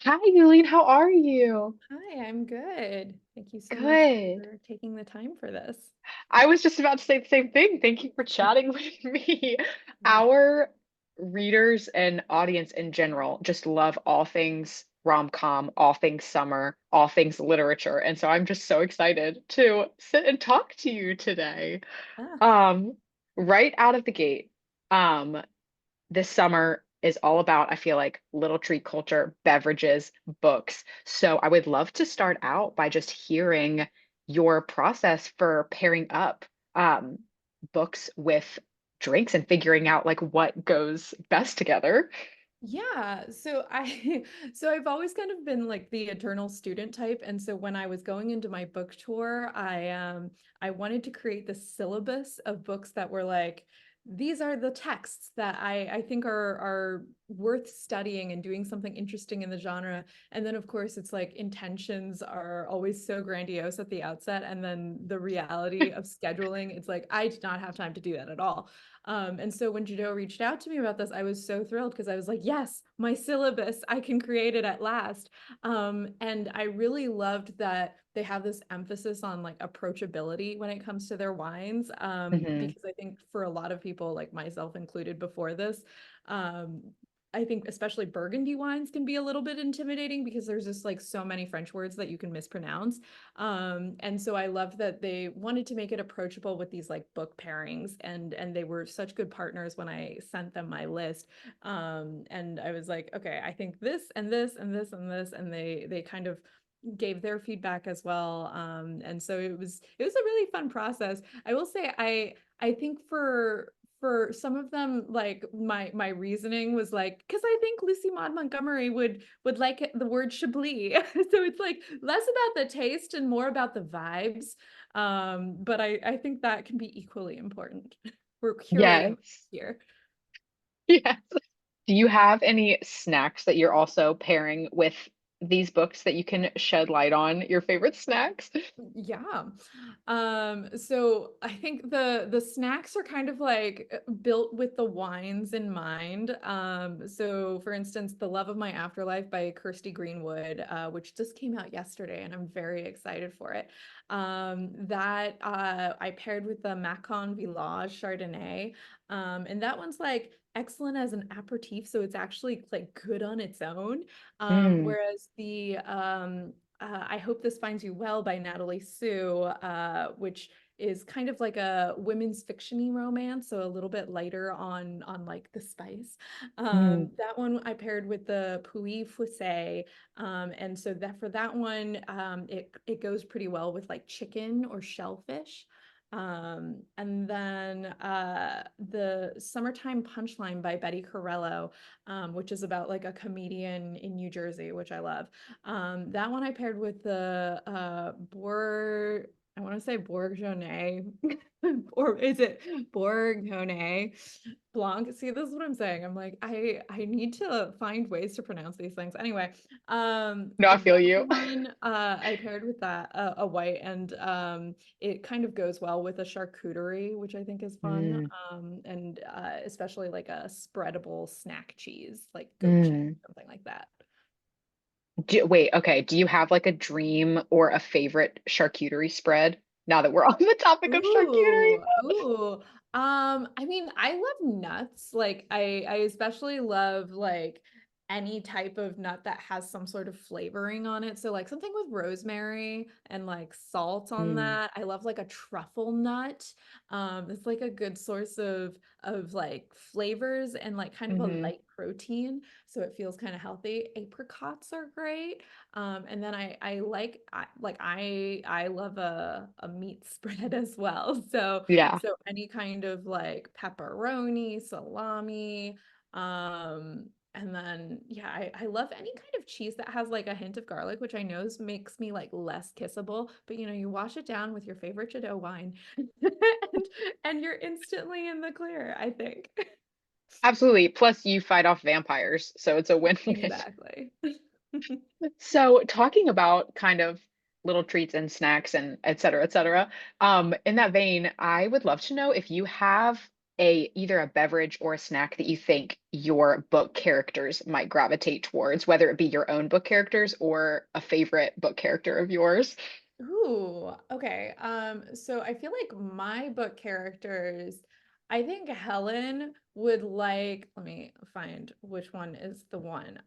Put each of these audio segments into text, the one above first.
Hi, Yulin. How are you? Hi, I'm good. Thank you so much Good. for taking the time for this. I was just about to say the same thing. Thank you for chatting with me. Yeah. Our readers and audience in general just love all things rom-com, all things summer, all things literature. And so I'm just so excited to sit and talk to you today. Ah, Um, right out of the gate. Um, this summer is all about, I feel like, little treat culture, beverages, books. So I would love to start out by just hearing your process for pairing up um, books with drinks and figuring out like what goes best together. yeah. So I so I've always kind of been like the eternal student type. And so when I was going into my book tour, I wanted to create the syllabus of books that were like, these are the texts that I think are worth studying and doing something interesting in the genre. And then of course it's like intentions are always so grandiose at the outset. And then the reality of scheduling, it's like I did not have time to do that at all. And so when Jadot reached out to me about this, I was so thrilled because I was like, yes, my syllabus, I can create it at last. And I really loved that they have this emphasis on like approachability when it comes to their wines. Hmm. Because I think for a lot of people, like myself included before this, um, I think especially Burgundy wines can be a little bit intimidating because there's just like so many French words that you can mispronounce. And so I loved that they wanted to make it approachable with these like book pairings, and they were such good partners when I sent them my list. And I was like, okay, I think this and this and this and this, and they kind of gave their feedback as well. And so it was a really fun process. I will say I think for some of them, like my reasoning was like, because I think Lucy Maud Montgomery would like the word Chablis. So it's like less about the taste and more about the vibes. But I think that can be equally important. We're curating Yes. here. Yes. Do you have any snacks that you're also pairing with these books that you can shed light on your favorite snacks? Yeah. So I think the snacks are kind of like built with the wines in mind. So for instance, The Love of My Afterlife by Kirsty Greenwood, which just came out yesterday, and I'm very excited for it. That I paired with the Macon Village Chardonnay. And that one's like excellent as an aperitif, so it's actually like good on its own. Mm, Whereas the I Hope This Finds You Well by Natalie Sue, which is kind of like a women's fictiony romance, so a little bit lighter on like the spice. mm, That one I paired with the Pouilly Foussé, and so that for that one, it goes pretty well with like chicken or shellfish. And then the Summertime Punchline by Betty Carello, which is about like a comedian in New Jersey, which I love. That one I paired with the I want to say Bourgogne, or is it Bourgogne Blanc? See, this is what I'm saying. I'm like, I need to find ways to pronounce these things. Anyway, no, I feel that you. one I paired with that a white, and it kind of goes well with a charcuterie, which I think is fun. Mm, And especially like a spreadable snack cheese, like goat cheese, mm. something like that. Wait, okay. Do you have like a dream or a favorite charcuterie spread now that we're on the topic of charcuterie? Ooh. I mean, I love nuts. Like I especially love like any type of nut that has some sort of flavoring on it. So like something with rosemary and like salt on Mm, that. I love like a truffle nut. It's like a good source of like flavors and like kind of a hmm. light protein, so it feels kind of healthy. Apricots are great. And then I love a meat spread as well. So Yeah. any kind of like pepperoni, salami, and then yeah, I love any kind of cheese that has like a hint of garlic, which I know makes me like less kissable, but you know, you wash it down with your favorite Jadot wine and you're instantly in the clear, I think. Absolutely. Plus, you fight off vampires, so it's a win-win. Exactly. So, talking about kind of little treats and snacks and et cetera, in that vein, I would love to know if you have a either a beverage or a snack that you think your book characters might gravitate towards, whether it be your own book characters or a favorite book character of yours? Ooh, okay. So I feel like my book characters, I think Helen would like, let me find which one is the one.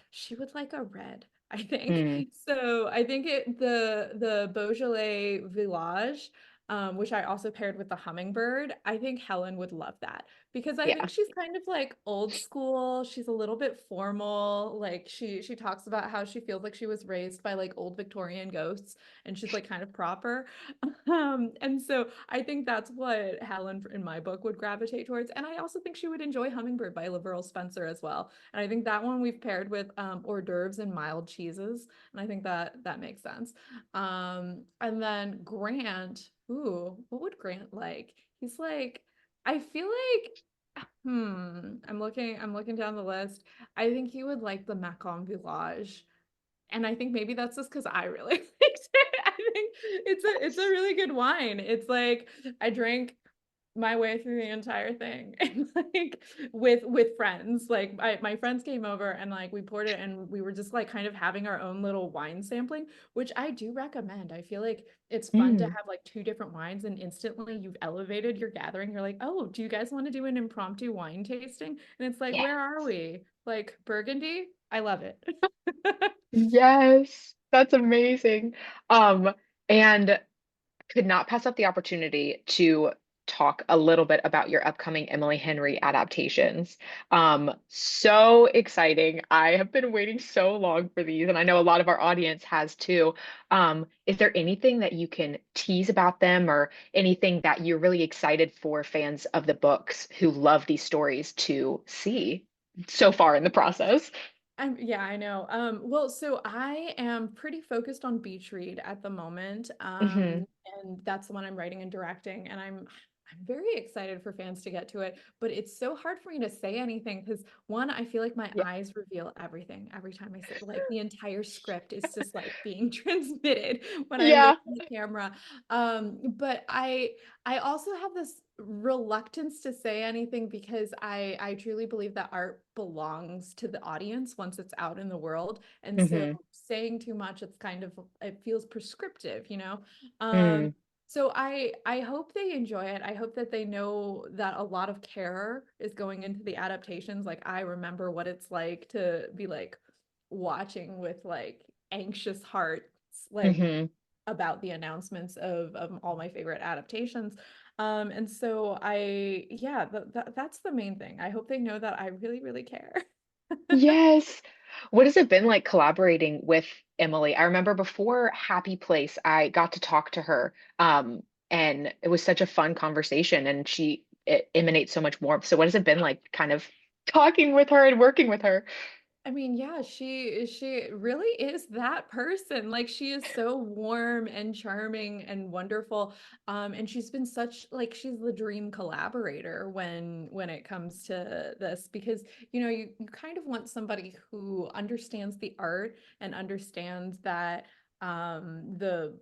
She would like a red, I think. Mm, So I think the Beaujolais Village, which I also paired with the hummingbird, I think Helen would love that because I yeah. think she's kind of like old school. She's a little bit formal. Like she talks about how she feels like she was raised by like old Victorian ghosts and she's like kind of proper. And so I think that's what Helen in my book would gravitate towards. And I also think she would enjoy Hummingbird by Laverle Spencer as well. And I think that one we've paired with hors d'oeuvres and mild cheeses. And I think that makes sense. And then Grant, ooh, what would Grant like? He's like, I feel like I'm looking down the list. I think he would like the Macon Village. And I think maybe that's just because I really liked it. I think it's a really good wine. It's like I drank my way through the entire thing and like with friends. Like my friends came over and like we poured it and we were just like kind of having our own little wine sampling, which I do recommend. I feel like it's fun to Mm, have like two different wines and instantly you've elevated your gathering. You're like, oh, do you guys want to do an impromptu wine tasting? And it's like, yeah. where are we? Like Burgundy? I love it. Yes, that's amazing. And could not pass up the opportunity to talk a little bit about your upcoming Emily Henry adaptations. So exciting. I have been waiting so long for these, and I know a lot of our audience has too. Is there anything that you can tease about them or anything that you're really excited for fans of the books who love these stories to see so far in the process? Yeah, I know. Well, so I am pretty focused on Beach Read at the moment. Hmm. And that's the one I'm writing and directing, and I'm very excited for fans to get to it, but it's so hard for me to say anything because one, I feel like my Yeah. eyes reveal everything every time I say like the entire script is just like being transmitted when I look Yeah. at the camera. But I also have this reluctance to say anything because I truly believe that art belongs to the audience once it's out in the world. And so Hmm. saying too much, it's kind of it feels prescriptive, you know? Um, Mm. so I hope they enjoy it. I hope that they know that a lot of care is going into the adaptations. Like I remember what it's like to be like watching with like anxious hearts, like Hmm. about the announcements of all my favorite adaptations. And so yeah, that's the main thing. I hope they know that I really, really care. Yes. What has it been like collaborating with Emily? I remember before Happy Place, I got to talk to her, and it was such a fun conversation, and it emanates so much warmth. So what has it been like kind of talking with her and working with her? I mean, yeah, she really is that person. Like she is so warm and charming and wonderful. And she's been such like she's the dream collaborator when it comes to this because you kind of want somebody who understands the art and understands that the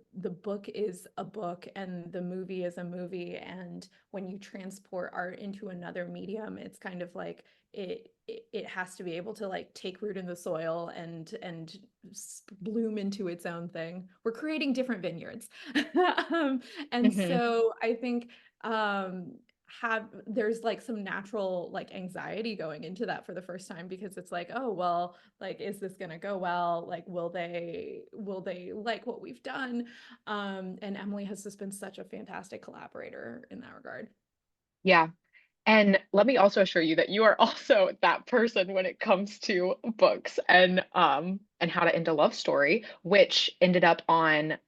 book is a book and the movie is a movie, and when you transport art into another medium, it's kind of like it has to be able to like take root in the soil and bloom into its own thing. We're creating different vineyards. um, and Hmm. so I think um have there's like some natural like anxiety going into that for the first time because it's like, oh well, like is this gonna go well, like will they like what we've done. And Emily has just been such a fantastic collaborator in that regard. Yeah. And let me also assure you that you are also that person when it comes to books and how to end a love story, which ended up on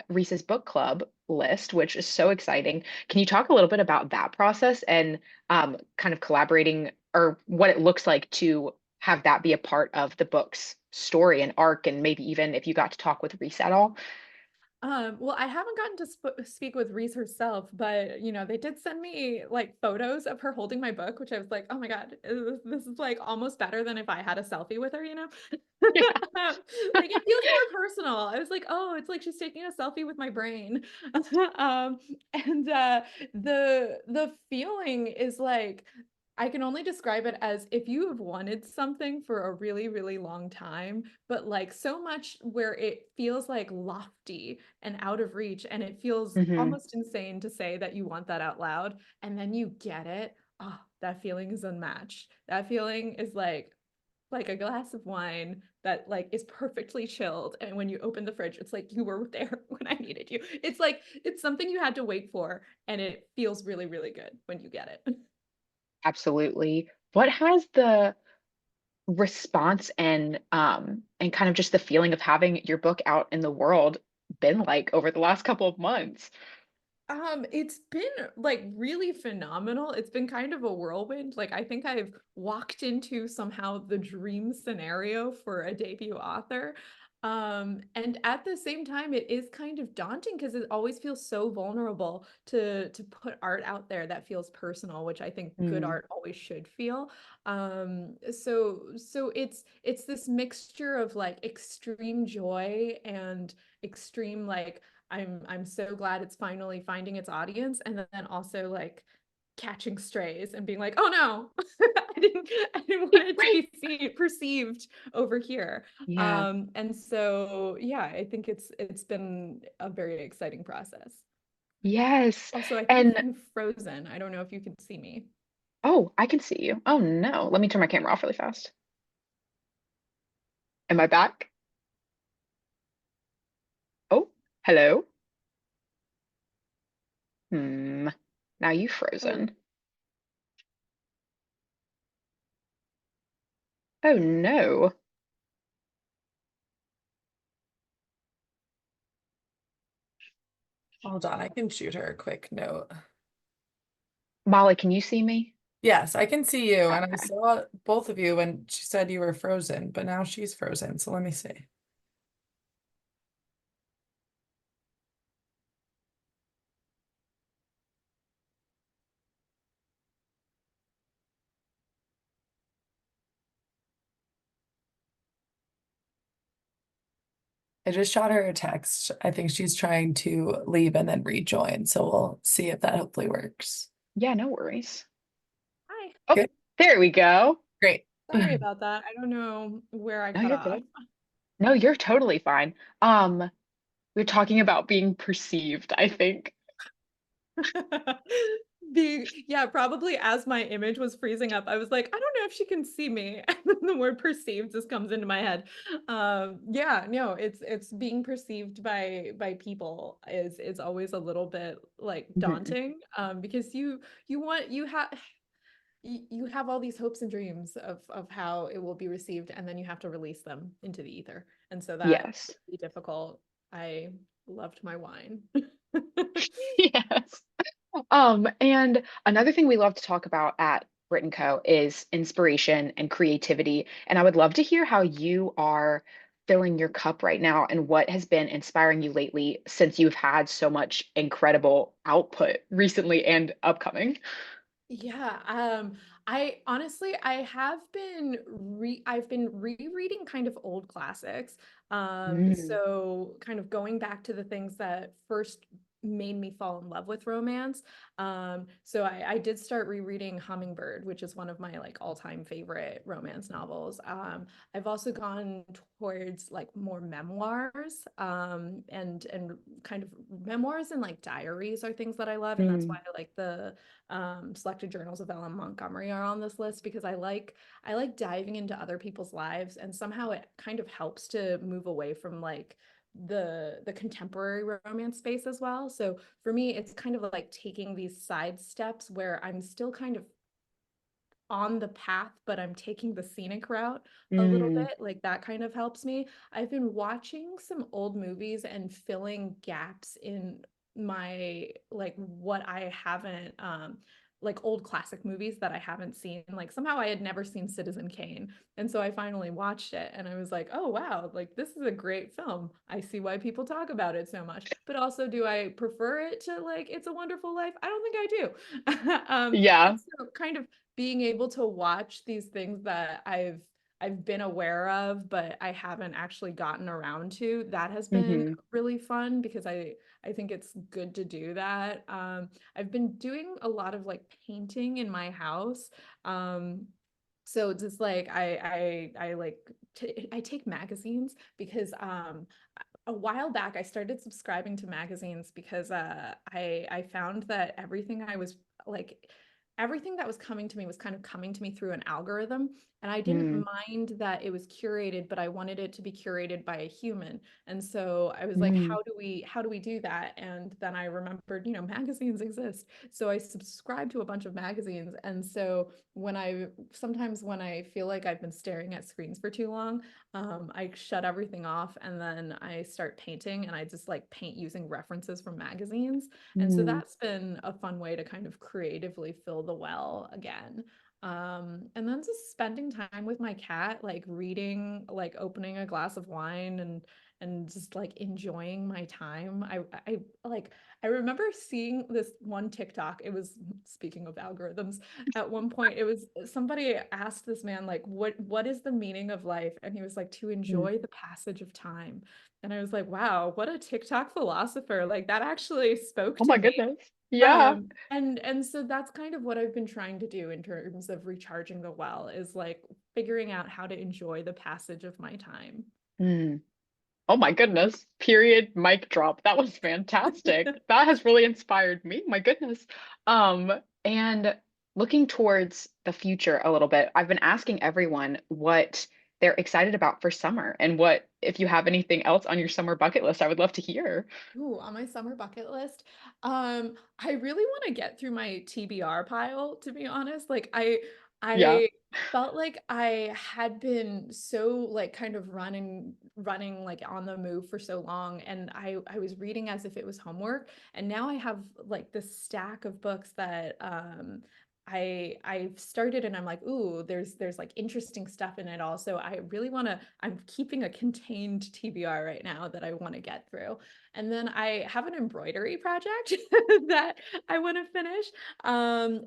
Reese's book club list, which is so exciting. Can you talk a little bit about that process and kind of collaborating or what it looks like to have that be a part of the book's story and arc, and maybe even if you got to talk with Reese at all? Well, I haven't gotten to speak with Reese herself, but they did send me like photos of her holding my book, which I was like, oh my God, this is like almost better than if I had a selfie with her. Yeah, Like it feels more personal. I was like, oh, it's like she's taking a selfie with my brain. Um, and the feeling is like I can only describe it as if you have wanted something for a really, really long time, but like so much where it feels like lofty and out of reach, and it feels hmm almost insane to say that you want that out loud, and then you get it. Oh, that feeling is unmatched. That feeling is like a glass of wine that like is perfectly chilled, and when you open the fridge it's like you were there when I needed you. It's like it's something you had to wait for, and it feels really, really good when you get it. absolutely. What has the response and kind of just the feeling of having your book out in the world been like over the last couple of months? It's been like really phenomenal. It's been kind of a whirlwind. Like I think I've walked into somehow the dream scenario for a debut author. And at the same time, it is kind of daunting because it always feels so vulnerable to put art out there that feels personal, which I think good Mm, art always should feel. So it's this mixture of like extreme joy and extreme like I'm so glad it's finally finding its audience, and then also like catching strays and being like, oh no, I didn't want it to right. be perceived over here. Yeah. And so yeah, I think it's been a very exciting process. Yes. Also, I think And I'm frozen. I don't know if you can see me. oh, I can see you. Oh no. Let me turn my camera off really fast. Am I back? Oh, hello. Hmm. Now you Oh, frozen. Oh no. Hold on, I can shoot her a quick note. Molly, can you see me? Yes, I can see you, and I Okay. saw both of you when she said you were frozen, but now she's frozen. So let me see. I just shot her a text. I think she's trying to leave and then rejoin. So we'll see if that hopefully works. Yeah, no worries. hi. Oh, Good. there we go. Great. Sorry about that. I don't know where I No, cut you're off. good. No, you're totally fine. We're talking about being perceived, I think. Yeah, probably as my image was freezing up, I was like, I don't know if she can see me. And then the word perceived just comes into my head. Yeah, no, it's being perceived by people is always a little bit like Mhm. daunting. Because you want you have all these hopes and dreams of how it will be received, and then you have to release them into the ether. And so that Yes. can be difficult. I loved my wine. Yes. And another thing we love to talk about at Brit Co is inspiration and creativity. And I would love to hear how you are filling your cup right now and what has been inspiring you lately since you've had so much incredible output recently and upcoming. Yeah, I honestly I have been I've been rereading kind of old classics. Mm, So kind of going back to the things that first made me fall in love with romance. So I did start rereading Hummingbird, which is one of my like all-time favorite romance novels. I've also gone towards like more memoirs, and kind of memoirs and like diaries are things that I love, and that's why mm, I like the selected journals of Ellen Montgomery are on this list, because I like diving into other people's lives, and somehow it kind of helps to move away from like the contemporary romance space as well. So for me, it's kind of like taking these side steps where I'm still kind of on the path, but I'm taking the scenic route a little mm, bit. Like that kind of helps me. I've been watching some old movies and filling gaps in my like what I haven't like old classic movies that I haven't seen. Like somehow I had never seen Citizen Kane. And so I finally watched it and I was like, oh wow, like this is a great film. I see why people talk about it so much. But also, do I prefer it to like It's a Wonderful Life? I don't think I do. And Yeah. so kind of being able to watch these things that I've been aware of, but I haven't actually gotten around to, that has been Hmm. really fun because I think it's good to do that. I've been doing a lot of like painting in my house. So just like I like I take magazines because a while back I started subscribing to magazines because I found that everything that was coming to me was kind of coming to me through an algorithm, and I didn't Mm. mind that it was curated, but I wanted it to be curated by a human. And so I was like, Mm. how do we do that? And then I remembered, magazines exist. So I subscribed to a bunch of magazines. And so sometimes when I feel like I've been staring at screens for too long, I shut everything off and then I start painting, and I just like paint using references from magazines. And so Mm. that's been a fun way to kind of creatively fill the well again. And then just spending time with my cat, like reading, like opening a glass of wine and just like enjoying my time. I like I remember seeing this one TikTok. It was, speaking of algorithms, at one point it was somebody asked this man like what is the meaning of life? And he was like, to Mm. enjoy the passage of time. And I was like, wow, what a TikTok philosopher. Like that actually spoke Oh to my me. goodness. Yeah. And so that's kind of what I've been trying to do in terms of recharging the well, is like figuring out how to enjoy the passage of my time. Mm. Oh my goodness. Period. Mic drop. That was fantastic. That has really inspired me. My goodness. And looking towards the future a little bit, I've been asking everyone what they're excited about for summer and what, if you have anything else on your summer bucket list, I would love to hear. Ooh, on my summer bucket list, I really want to get through my TBR pile, to be honest. Like Yeah. I felt like I had been so like kind of running like on the move for so long, and I was reading as if it was homework, and now I have like this stack of books that I've started, and I'm like, ooh, there's like interesting stuff in it all. So I really want to, I'm keeping a contained TBR right now that I want to get through. And then I have an embroidery project that I want to finish,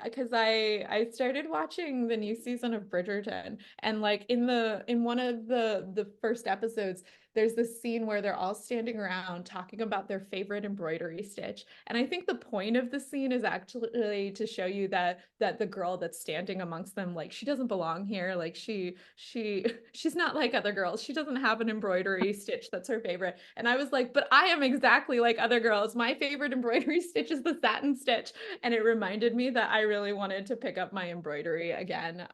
because I started watching the new season of Bridgerton, and like in one of the first episodes, there's this scene where they're all standing around talking about their favorite embroidery stitch. And I think the point of the scene is actually to show you that the girl that's standing amongst them, like she doesn't belong here. Like she's not like other girls. She doesn't have an embroidery stitch that's her favorite. And I was like, but I am exactly like other girls. My favorite embroidery stitch is the satin stitch. And it reminded me that I really wanted to pick up my embroidery again.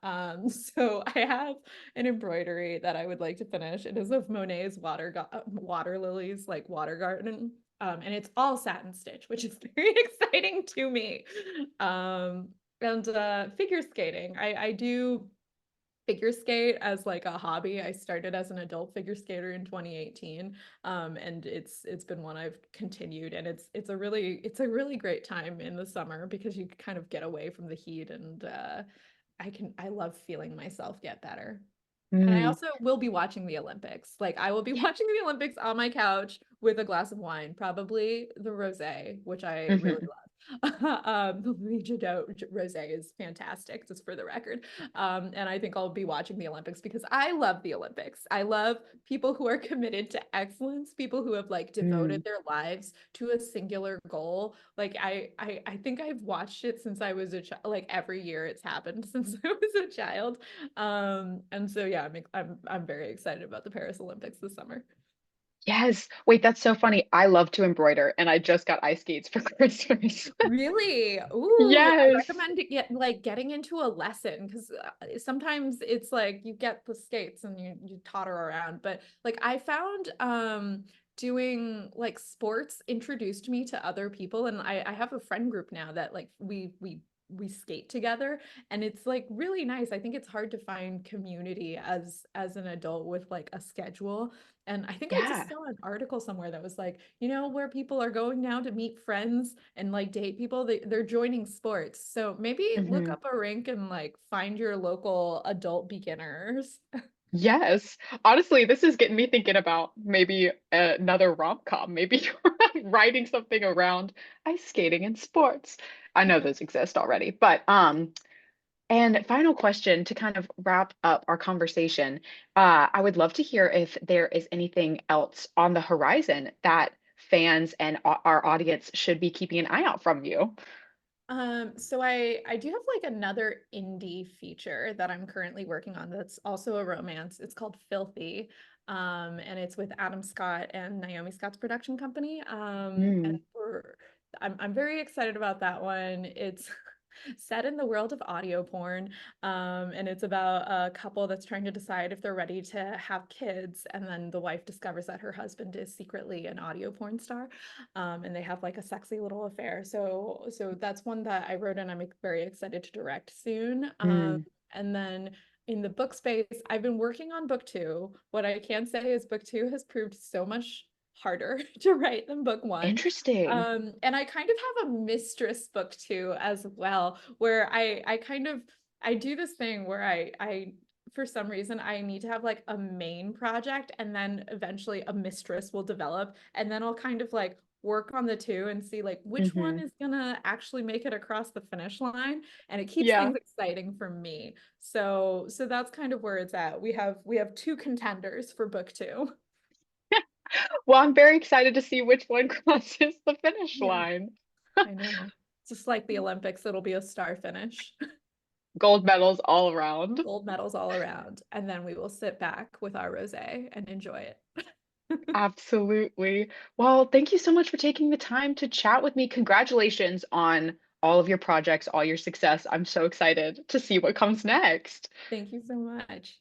So I have an embroidery that I would like to finish. It is of Monet's water lilies, like water garden. And it's all satin stitch, which is very exciting to me. And figure skating. I do figure skate as like a hobby. I started as an adult figure skater in 2018. And it's been one I've continued, and it's a really great time in the summer because you kind of get away from the heat, and I love feeling myself get better. And I Mm. also will be watching the Olympics. Like I will be watching the Olympics on my couch with a glass of wine, probably the rosé, which I really Mhm. love. The Louis Jadot rosé is fantastic, just for the record. And I think I'll be watching the Olympics because I love the Olympics. I love people who are committed to excellence, people who have like Mm. devoted their lives to a singular goal. Like I think I've watched it since I was a child. Like every year it's happened since I was a child. And so yeah, I'm very excited about the Paris Olympics this summer. Yes. Wait, that's so funny. I love to embroider and I just got ice skates for Christmas. Really? Ooh, I Yes. recommend to getting into a lesson, because sometimes it's like you get the skates and you totter around, but like I found doing like sports introduced me to other people, and I have a friend group now that like we we skate together, and it's like really nice. I think it's hard to find community as an adult with like a schedule. And I think I just Yeah. saw an article somewhere that was like, you know, where people are going now to meet friends and like date people, they're joining sports. So maybe look Hmm. up a rink and like find your local adult beginners. Yes. Honestly, this is getting me thinking about maybe another rom-com, maybe writing something around ice skating and sports. I know those exist already, but and final question to kind of wrap up our conversation. I would love to hear if there is anything else on the horizon that fans and our audience should be keeping an eye out from you. So I do have like another indie feature that I'm currently working on that's also a romance. It's called Filthy. And it's with Adam Scott and Naomi Scott's production company. And Mm, I'm very excited about that one. It's set in the world of audio porn. And it's about a couple that's trying to decide if they're ready to have kids, and then the wife discovers that her husband is secretly an audio porn star, and they have like a sexy little affair. So that's one that I wrote and I'm very excited to direct soon. mm. And then in the book space, I've been working on book two. What I can say is book two has proved so much harder to write than book one. Interesting. And I kind of have a mistress book two as well, where I kind of I do this thing where I for some reason I need to have like a main project, and then eventually a mistress will develop, and then I'll kind of like work on the two and see like which one Hmm. is gonna actually make it across the finish line, and it keeps Yeah. things exciting for me. So that's kind of where it's at. We have two contenders for book two. Well, I'm very excited to see which one crosses the finish Yeah, line. I know. Just like the Olympics, it'll be a star finish. Gold medals all around. Gold medals all around, and then we will sit back with our rosé and enjoy it. Absolutely. Well, thank you so much for taking the time to chat with me. Congratulations on all of your projects, all your success. I'm so excited to see what comes next. Thank you so much.